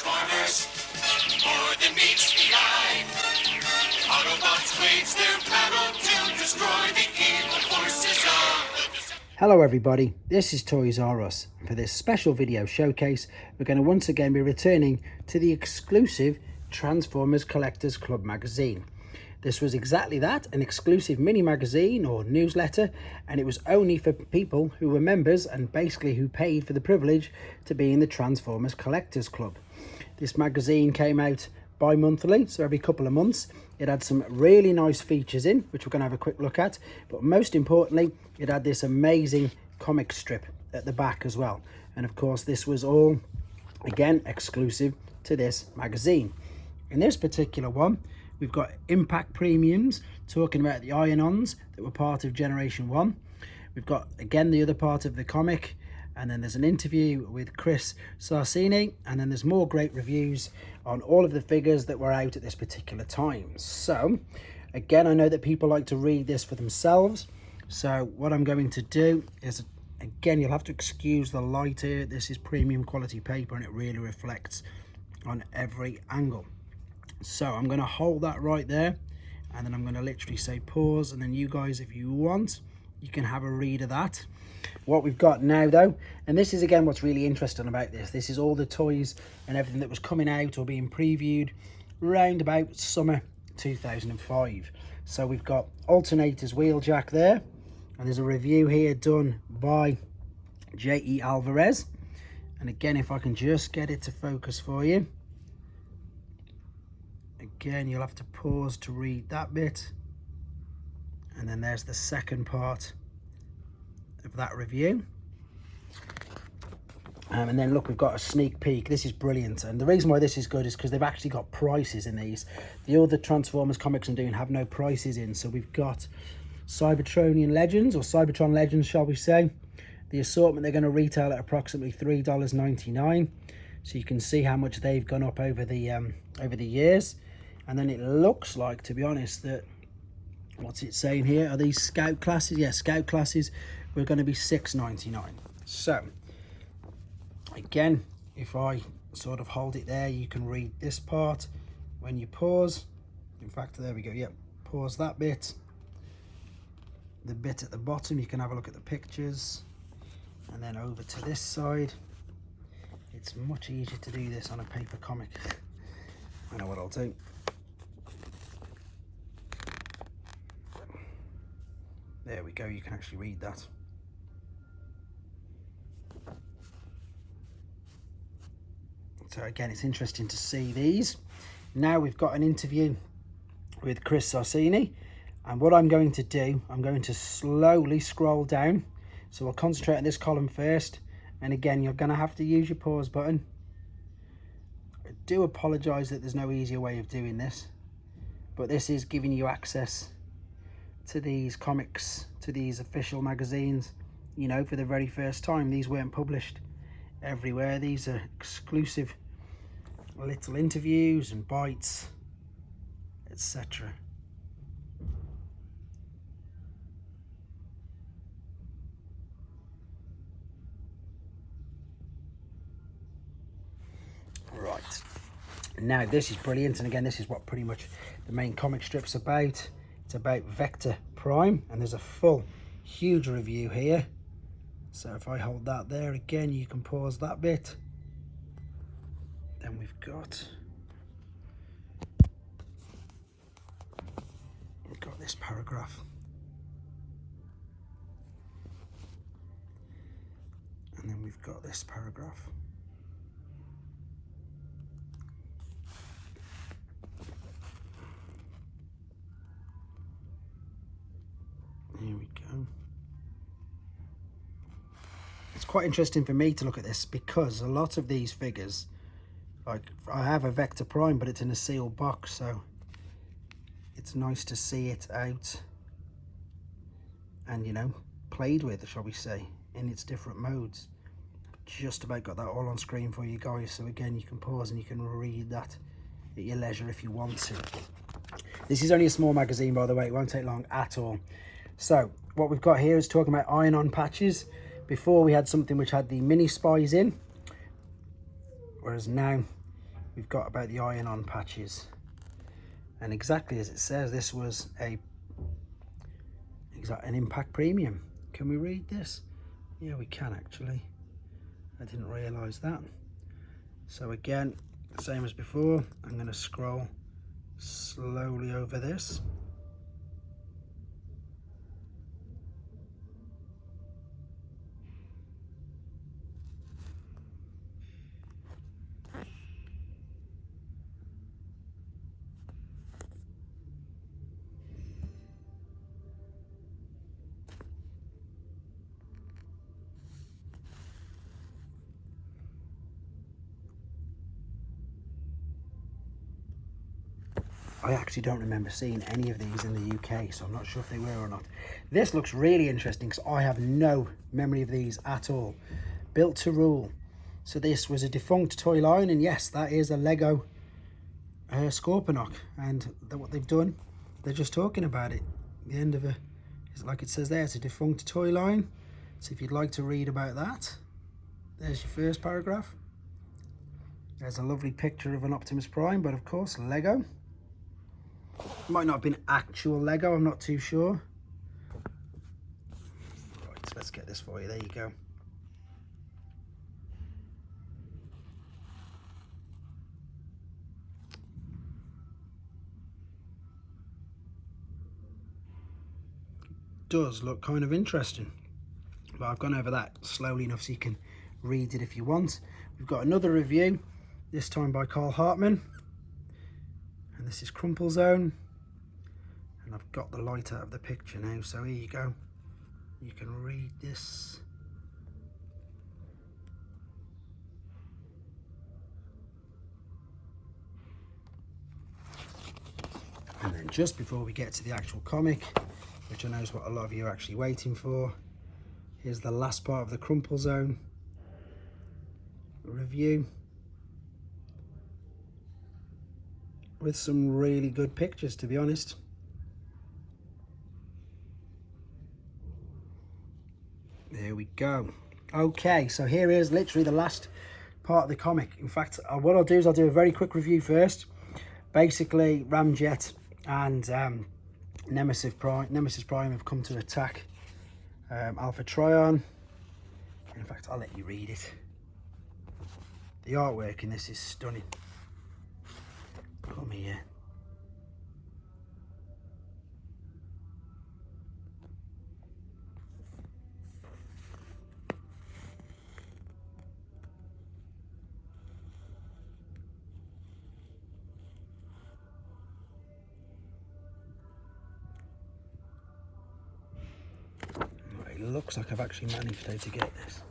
Transformers, more than meets the eye. Autobots wage their battle to destroy the evil forces of the... Hello everybody, this is Toys R Us, and for this special video showcase we're going to once again be returning to the exclusive Transformers Collectors Club magazine. This was exactly that, an exclusive mini magazine or newsletter, and it was only for people who were members and basically who paid for the privilege to be in the Transformers Collectors Club. This magazine came out bi-monthly, so every couple of months. It had some really nice features in, which we're going to have a quick look at, but most importantly it had this amazing comic strip at the back as well. And of course this was all again exclusive to this magazine. In this particular one we've got impact premiums talking about the ion-ons that were part of Generation 1. We've got again the other part of the comic, and then there's an interview with Chris Sarcini, and then there's more great reviews on all of the figures that were out at this particular time. So again, I know that people like to read this for themselves, so what I'm going to do is, again, you'll have to excuse the light here. This is premium quality paper and it really reflects on every angle. So I'm going to hold that right there, and then I'm going to literally say pause, and then you guys, if you want, you can have a read of that. What we've got now though, and this is again what's really interesting about this is all the toys and everything that was coming out or being previewed around about summer 2005. So we've got Alternators Wheeljack there, and there's a review here done by J.E. Alvarez. And again, if I can just get it to focus for you. Again, you'll have to pause to read that bit. And then there's the second part of that review. And then look, we've got a sneak peek. This is brilliant, and the reason why this is good is because they've actually got prices in these. The other Transformers comics I'm doing have no prices in. So we've got Cybertronian Legends, or Cybertron Legends shall we say. The assortment, they're going to retail at approximately $3.99. So you can see how much they've gone up over the years. And then it looks like, to be honest, that, what's it saying here? Are these Scout classes? Yeah, Scout classes were going to be $6.99. So, again, if I sort of hold it there, you can read this part when you pause. In fact, there we go. Yep, pause that bit. The bit at the bottom, you can have a look at the pictures. And then over to this side. It's much easier to do this on a paper comic. I know what I'll do. There we go, you can actually read that. So again, it's interesting to see these. Now we've got an interview with Chris Sarcini, and what I'm going to do, I'm going to slowly scroll down. So we'll concentrate on this column first, and again, you're going to have to use your pause button. I do apologise that there's no easier way of doing this, but this is giving you access to these comics, to these official magazines, you know, for the very first time. These weren't published everywhere. These are exclusive little interviews and bites, etc. Right, now this is brilliant, and again, this is what pretty much the main comic strip's about. It's about Vector Prime, and there's a full huge review here. So if I hold that there, again, you can pause that bit. Then we've got this paragraph, and then we've got this paragraph. Here we go. It's quite interesting for me to look at this because a lot of these figures, like I have a Vector Prime, but it's in a sealed box, so it's nice to see it out and, you know, played with, shall we say, in its different modes. Just about got that all on screen for you guys, so again, you can pause and you can read that at your leisure if you want to. This is only a small magazine, by the way, it won't take long at all. So what we've got here is talking about ion-on patches. Before we had something which had the mini spies in, whereas now we've got about the iron-on patches. And exactly as it says, this was an impact premium. Can we read this? Yeah, we can actually. I didn't realise that. So again, same as before, I'm going to scroll slowly over this. I actually don't remember seeing any of these in the UK, so I'm not sure if they were or not. This looks really interesting because I have no memory of these at all. Built to rule. So this was a defunct toy line, and yes, that is a Lego Scorponok. And what they've done, they're just talking about it. The end of like it says there, it's a defunct toy line. So if you'd like to read about that, there's your first paragraph. There's a lovely picture of an Optimus Prime, but of course, Lego. Might not have been actual Lego, I'm not too sure. Right, so let's get this for you. There you go. Does look kind of interesting, but I've gone over that slowly enough so you can read it if you want. We've got another review, this time by Carl Hartman, and this is Crumple Zone. And I've got the light out of the picture now, so here you go. You can read this. And then just before we get to the actual comic, which I know is what a lot of you are actually waiting for, here's the last part of the Crumple Zone review, with some really good pictures, to be honest. There we go. Okay, so here is literally the last part of the comic. In fact, what I'll do is I'll do a very quick review first. Basically, Ramjet and Nemesis Prime have come to attack Alpha Trion. In fact, I'll let you read it. The artwork in this is stunning. Come here. Right, it looks like I've actually managed to get this.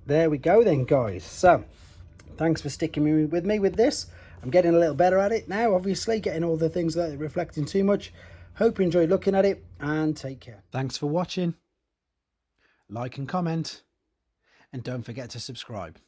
there we go then, guys. So thanks for sticking with me with this. I'm getting a little better at it now, obviously, getting all the things that are reflecting too much. Hope you enjoyed looking at it, and take care. Thanks for watching. Like and comment, and don't forget to subscribe.